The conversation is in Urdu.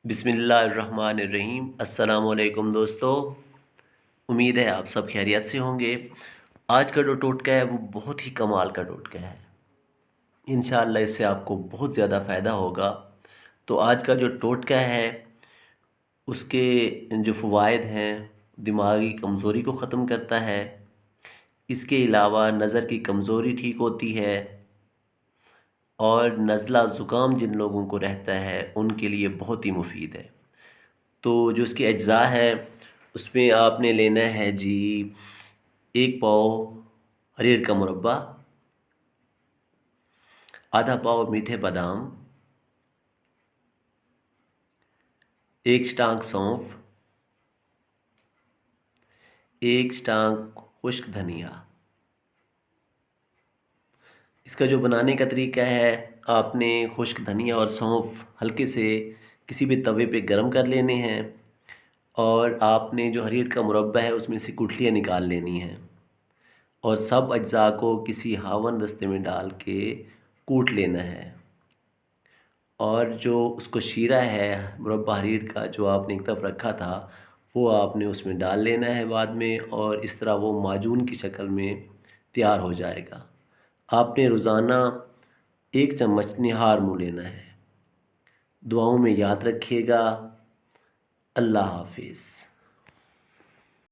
بسم اللہ الرحمن الرحیم۔ السلام علیکم دوستو، امید ہے آپ سب خیریت سے ہوں گے۔ آج کا جو ٹوٹکا ہے وہ بہت ہی کمال کا ٹوٹکا ہے، انشاءاللہ اس سے آپ کو بہت زیادہ فائدہ ہوگا۔ تو آج کا جو ٹوٹکا ہے اس کے جو فوائد ہیں، دماغی کمزوری کو ختم کرتا ہے، اس کے علاوہ نظر کی کمزوری ٹھیک ہوتی ہے، اور نزلہ زکام جن لوگوں کو رہتا ہے ان کے لیے بہت ہی مفید ہے۔ تو جو اس کے اجزاء ہے اس میں آپ نے لینا ہے جی 1 پاؤ ہریر کا مربع، آدھا پاؤ میٹھے بادام، 1 چٹانک سونف، 1 چٹانک خشک دھنیا۔ اس کا جو بنانے کا طریقہ ہے، آپ نے خشک دھنیا اور سونف ہلکے سے کسی بھی توے پہ گرم کر لینے ہیں، اور آپ نے جو ہریر کا مربع ہے اس میں سے گٹھلیاں نکال لینی ہیں، اور سب اجزاء کو کسی ہاون دستے میں ڈال کے کوٹ لینا ہے، اور جو اس کو شیرہ ہے مربع ہریر کا جو آپ نے ایک طرف رکھا تھا وہ آپ نے اس میں ڈال لینا ہے بعد میں، اور اس طرح وہ معجون کی شکل میں تیار ہو جائے گا۔ آپ نے روزانہ 1 چمچ نہار منہ لینا ہے۔ دعاؤں میں یاد رکھیے گا۔ اللہ حافظ۔